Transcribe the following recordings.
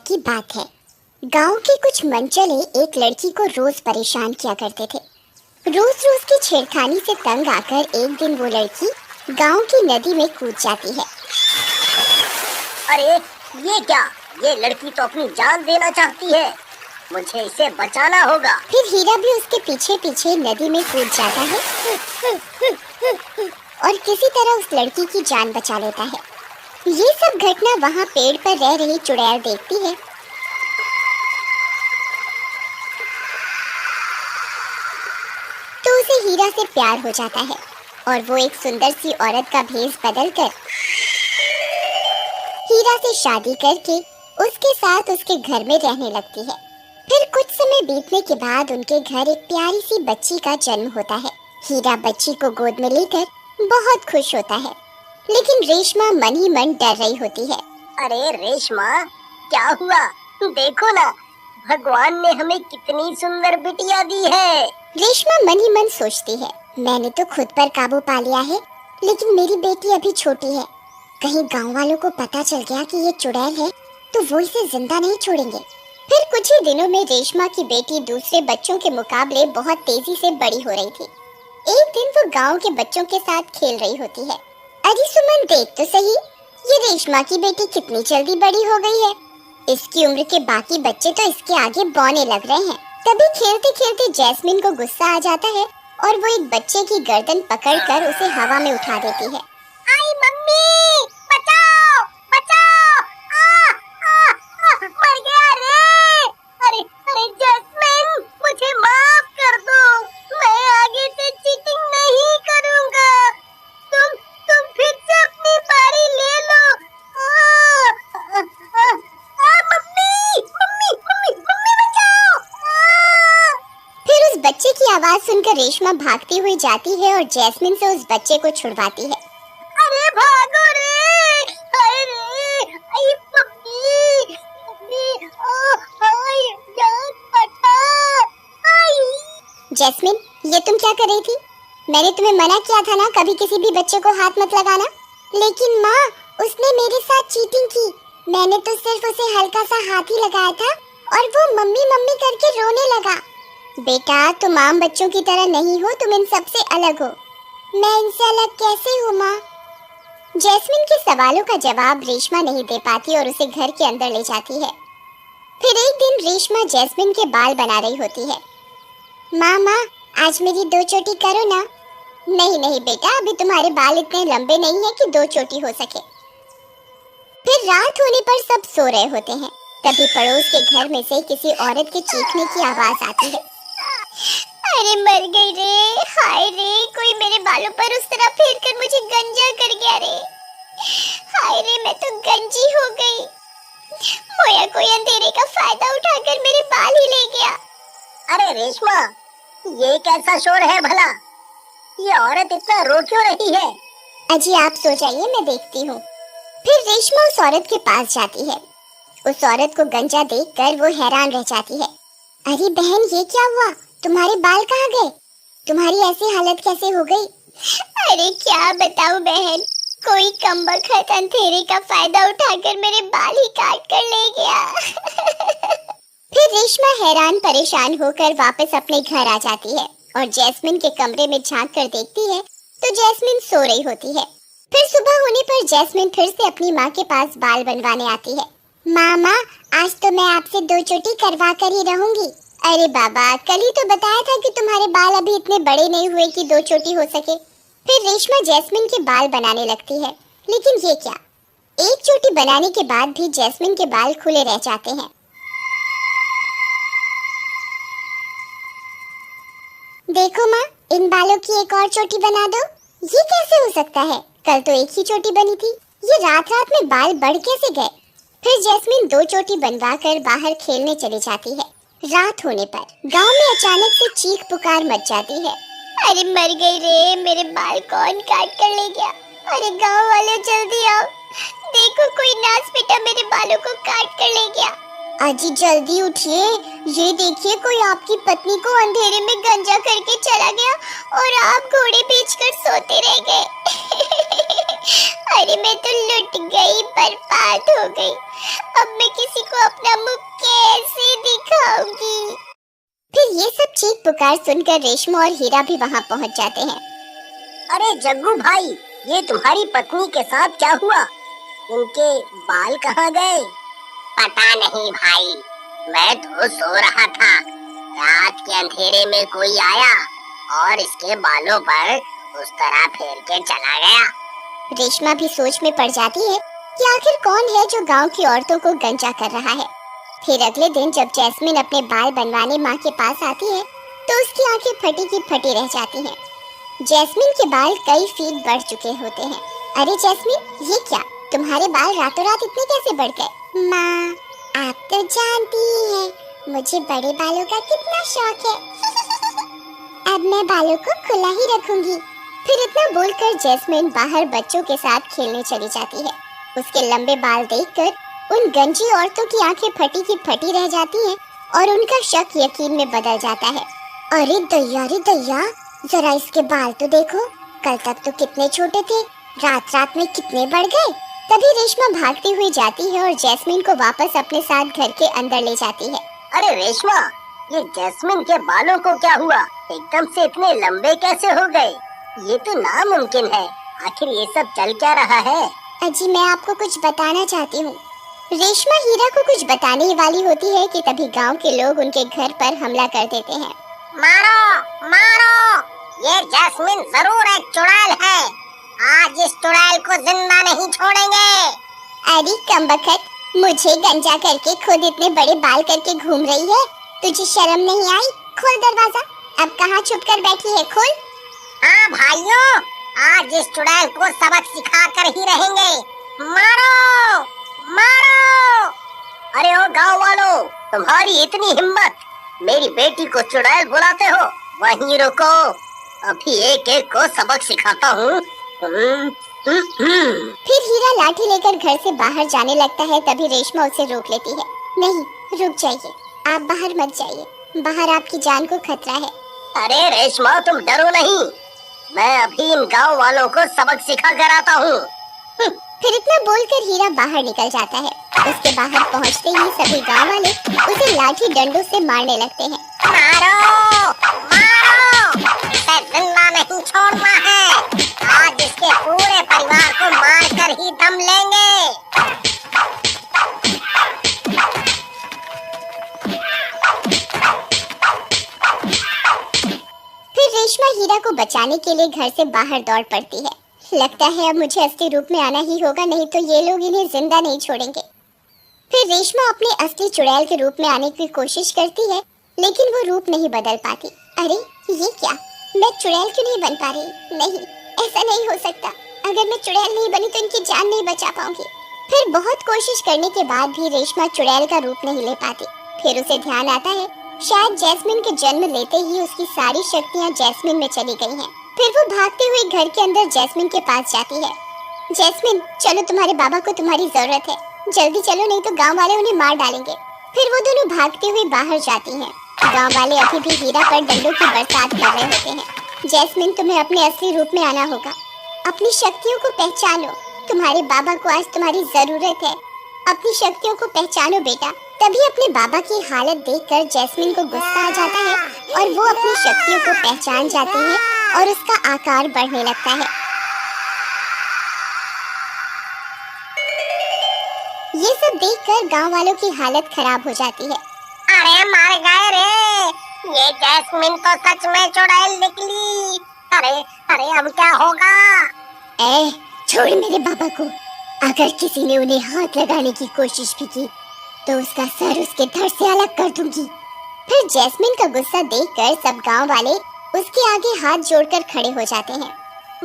की बात है। गांव के कुछ मनचले एक लड़की को रोज परेशान किया करते थे। रोज रोज की छेड़खानी से तंग आकर एक दिन वो लड़की गांव की नदी में कूद जाती है। अरे ये क्या? ये लड़की तो अपनी जान देना चाहती है, मुझे इसे बचाना होगा। फिर हीरा भी उसके पीछे पीछे नदी में कूद जाता है और किसी तरह उस लड़की की जान बचा लेता है। ये सब घटना वहाँ पेड़ पर रह रही चुड़ैल देखती है। तो उसे हीरा से प्यार हो जाता है और वो एक सुंदर सी औरत का भेष बदलकर हीरा से शादी करके उसके साथ उसके घर में रहने लगती है। फिर कुछ समय बीतने के बाद उनके घर एक प्यारी सी बच्ची का जन्म होता है। हीरा बच्ची को गोद में लेकर बहुत खुश होता है, लेकिन रेशमा मन ही मन डर रही होती है। अरे रेशमा, क्या हुआ? देखो ना, भगवान ने हमें कितनी सुंदर बिटिया दी है। रेशमा मन ही मन सोचती है, मैंने तो खुद पर काबू पा लिया है, लेकिन मेरी बेटी अभी छोटी है। कहीं गांव वालों को पता चल गया कि ये चुड़ैल है तो वो इसे जिंदा नहीं छोड़ेंगे। फिर कुछ ही दिनों में रेशमा की बेटी दूसरे बच्चों के मुकाबले बहुत तेजी से बड़ी हो रही थी। एक दिन वो गांव के बच्चों के साथ खेल रही होती है। अरे सुमन, देख तो सही, ये रेशमा की बेटी कितनी जल्दी बड़ी हो गई है। इसकी उम्र के बाकी बच्चे तो इसके आगे बौने लग रहे हैं। तभी खेलते खेलते जैस्मिन को गुस्सा आ जाता है और वो एक बच्चे की गर्दन पकड़कर उसे हवा में उठा देती है। आई मम्मी, बचाओ बचाओ, मर गया रे। अरे अरे जैस्मिन, मुझे माफ कर दो, मैं आगे से चीटिंग नहीं करूँगा। तुम फिर से अपनी बारी ले लो। मम्मी मम्मी मम्मी मम्मी बचाओ। फिर उस बच्चे की आवाज सुनकर रेशमा भागती हुई जाती है और जैस्मिन से उस बच्चे को छुड़वाती है। अरे भागो रे! हाय रे! आई मम्मी मम्मी, हाय जान बचा। आई जैस्मिन, ये तुम क्या कर रही थी? मैंने तुम्हें मना किया था ना कभी किसी भी बच्चे को हाथ मत लगाना। लेकिन माँ, उसने मेरे साथ चीटिंग की। मैंने तो सिर्फ उसे हल्का सा हाथ ही लगाया था और वो मम्मी मम्मी करके रोने लगा। बेटा, तुम आम बच्चों की तरह नहीं हो, तुम इन सबसे अलग हो। मैं इनसे अलग कैसे हूँ माँ? जैस्मिन के सवालों का जवाब रेशमा नहीं दे पाती और उसे घर के अंदर ले जाती है। फिर एक दिन रेशमा जैस्मिन के बाल बना रही होती है। माँ, आज मेरी 2 चोटी करो ना। नहीं बेटा, अभी तुम्हारे बाल इतने लंबे नहीं है कि 2 चोटी हो सके। फिर रात होने पर सब सो रहे होते हैं। तभी पड़ोस के घर में से किसी औरत के चीखने की आवाज आती है। अरे मर गई रे, हाय रे, कोई मेरे बालों पर उस तरह फेर कर मुझे गंजा कर गया रे। हाय रे, मैं तो गंजी हो गई। मोया कोई अंधेरे का फायदा उठाकर मेरे बाल ही ले गया। अरे रेशमा, ये कैसा शोर है भला? ये औरत इतना रो क्यों रही है? अजी आप सो जाइए, मैं देखती हूँ। फिर रेशमा उस औरत के पास जाती है। उस औरत को गंजा देखकर वो हैरान रह जाती है। अरे बहन, ये क्या हुआ? तुम्हारे बाल कहाँ गए? तुम्हारी ऐसी हालत कैसे हो गई? अरे क्या बताऊं बहन, कोई कमबख्त अंधेरे का फायदा उठाकर मेरे बाल ही काट कर ले गया। फिर रेशमा हैरान परेशान होकर वापस अपने घर आ जाती है और जैस्मिन के कमरे में झांक कर देखती है तो जैस्मिन सो रही होती है। फिर सुबह होने पर जैस्मिन फिर से अपनी माँ के पास बाल बनवाने आती है। माँ, आज तो मैं आपसे 2 चोटी करवा कर ही रहूंगी। अरे बाबा, कल ही तो बताया था कि तुम्हारे बाल अभी इतने बड़े नहीं हुए कि 2 चोटी हो सके। फिर रेशमा जैस्मिन के बाल बनाने लगती है, लेकिन ये क्या, 1 चोटी बनाने के बाद भी जैस्मिन के बाल खुले रह जाते हैं। देखो माँ, इन बालों की एक और चोटी बना दो। ये कैसे हो सकता है? कल तो 1 ही चोटी बनी थी, ये रात रात में बाल बढ़ कैसे गए? फिर जैस्मिन 2 चोटी बनवाकर बाहर खेलने चली जाती है। रात होने पर गांव में अचानक से चीख पुकार मच जाती है। अरे मर गई रे, मेरे बाल कौन काट कर ले गया? अरे गांव वाले जल्दी आओ, देखो कोई नास बेटा मेरे बालों को काट कर ले गया। अजी जल्दी उठिए, ये देखिए कोई आपकी पत्नी को अंधेरे में गंजा करके चला गया और आप घोड़े बेचकर सोते रह गए। अरे मैं तो लुट गई, बर्बाद हो गई। अब मैं किसी को अपना मुंह कैसे दिखाऊंगी? फिर ये सब चीख पुकार सुनकर रेशमा और हीरा भी वहाँ पहुँच जाते हैं। अरे जग्गू भाई, ये तुम्हारी पत्नी के साथ क्या हुआ? इनके बाल कहाँ गए? पता नहीं भाई, मैं तो सो रहा था। रात के अंधेरे में कोई आया और इसके बालों पर उस तरह फेर के चला गया। रेशमा भी सोच में पड़ जाती है कि आखिर कौन है जो गांव की औरतों को गंजा कर रहा है। फिर अगले दिन जब जैस्मिन अपने बाल बनवाने माँ के पास आती है तो उसकी आंखें फटी की फटी रह जाती हैं। जैस्मिन के बाल कई फीट बढ़ चुके होते हैं। अरे जैस्मिन, ये क्या, तुम्हारे बाल रातों रात इतने कैसे बढ़ गए? माँ, आप तो जानती हैं मुझे बड़े बालों का कितना शौक है। अब मैं बालों को खुला ही रखूंगी। फिर इतना बोलकर जैस्मिन बाहर बच्चों के साथ खेलने चली जाती है। उसके लंबे बाल देखकर उन गंजी औरतों की आंखें फटी की फटी रह जाती हैं और उनका शक यकीन में बदल जाता है। अरे दैया, जरा इसके बाल तो देखो, कल तक तो कितने छोटे थे, रात रात में कितने बढ़ गए। तभी रेशमा भागती हुई जाती है और जैस्मिन को वापस अपने साथ घर के अंदर ले जाती है। अरे रेशमा, ये जैस्मिन के बालों को क्या हुआ? एकदम से इतने लंबे कैसे हो गए? ये तो नामुमकिन है। आखिर ये सब चल क्या रहा है? अजी, मैं आपको कुछ बताना चाहती हूँ। रेशमा हीरा को कुछ बताने ही वाली होती है कि तभी गांव के लोग उनके घर पर हमला कर देते हैं। मारो मारो, ये जैस्मिन जरूर एक चुड़ैल है। आज इस चुड़ैल को जिंदा नहीं छोड़ेंगे। अरे कमबख्त, मुझे गंजा करके खुद इतने बड़े बाल करके घूम रही है, तुझे शर्म नहीं आई? खोल दरवाजा, अब कहाँ छुप कर बैठी है, खोल। हाँ भाइयों, आज इस चुड़ैल को सबक सिखा कर ही रहेंगे। मारो मारो। अरे ओ गाँव वालों, तुम्हारी इतनी हिम्मत, मेरी बेटी को चुड़ैल बुलाते हो? वहीं रुको, अभी एक एक को सबक सिखाता हूँ। फिर हीरा लाठी लेकर घर से बाहर जाने लगता है। तभी रेशमा उसे रोक लेती है। नहीं, रुक जाइए, आप बाहर मत जाइए, बाहर आपकी जान को खतरा है। अरे रेशमा, तुम डरो नहीं, मैं अभी इन गांव वालों को सबक सिखा कर आता हूँ। फिर इतना बोलकर हीरा बाहर निकल जाता है। उसके बाहर पहुँचते ही सभी गांव वाले उसे लाठी डंडों से मारने लगते हैं। मारो मारो, इसे जिंदा नहीं छोड़ना है। आज इसके पूरे परिवार को मार कर ही दम लेंगे। फिर रेशमा हीरा को बचाने के लिए घर से बाहर दौड़ पड़ती है। लगता है अब मुझे असली रूप में आना ही होगा, नहीं तो ये लोग इन्हें जिंदा नहीं छोड़ेंगे। फिर रेशमा अपने असली चुड़ैल के रूप में आने की कोशिश करती है, लेकिन वो रूप नहीं बदल पाती। अरे ये क्या, मैं चुड़ैल क्यों नहीं बन पा रही? नहीं, ऐसा नहीं हो सकता। अगर मैं चुड़ैल नहीं बनी तो इनकी जान नहीं बचा पाऊंगी। फिर बहुत कोशिश करने के बाद भी रेशमा चुड़ैल का रूप नहीं ले पाती। फिर उसे ध्यान आता है शायद जैस्मिन के जन्म लेते ही उसकी सारी शक्तियाँ जैस्मिन में चली गई हैं। फिर वो भागते हुए घर के अंदर जैस्मिन के पास जाती है। जैस्मिन, चलो, तुम्हारे बाबा को तुम्हारी जरूरत है, जल्दी चलो, नहीं तो गांव वाले उन्हें मार डालेंगे। फिर वो दोनों भागते हुए बाहर जाती हैं। गांव वाले अभी भी हीरा पर डंडों की बरसात कर रहे होते हैं। जैस्मिन, तुम्हें अपने असली रूप में आना होगा, अपनी शक्तियों को पहचानो। तुम्हारे बाबा को आज तुम्हारी जरूरत है, अपनी शक्तियों को पहचानो बेटा। तभी अपने बाबा की हालत देखकर जैस्मिन को गुस्सा आ जाता है और वो अपनी शक्तियों को पहचान जाती है और उसका आकार बढ़ने लगता है। ये सब देखकर गांव वालों की हालत खराब हो जाती है। अरे मार गए रे, ये जैस्मिन तो सच में चुड़ैल निकली। अरे अरे, अब क्या होगा? ए, छोड़ मेरे बाबा को। अगर किसी ने उन्हें हाथ लगाने की कोशिश भी की तो उसका सर उसके धड़ से अलग कर दूंगी। फिर जैस्मिन का गुस्सा देखकर सब गांव वाले उसके आगे हाथ जोड़कर खड़े हो जाते हैं।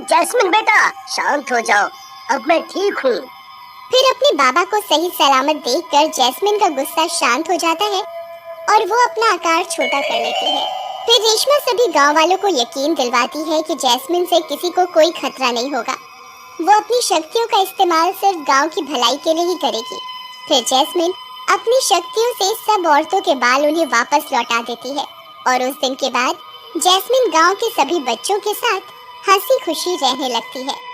जैस्मिन बेटा, शांत हो जाओ, अब मैं ठीक हूँ। फिर अपने बाबा को सही सलामत देखकर जैस्मिन का गुस्सा शांत हो जाता है और वो अपना आकार छोटा कर लेती है। फिर रेशमा सभी गांव वालों को यकीन दिलवाती है कि जैस्मिन से किसी को कोई खतरा नहीं होगा। वो अपनी शक्तियों का इस्तेमाल सिर्फ गांव की भलाई के लिए ही करेगी। फिर जैस्मिन अपनी शक्तियों से सब औरतों के बाल उन्हें वापस लौटा देती है और उस दिन के बाद जैस्मिन गांव के सभी बच्चों के साथ हंसी खुशी रहने लगती है।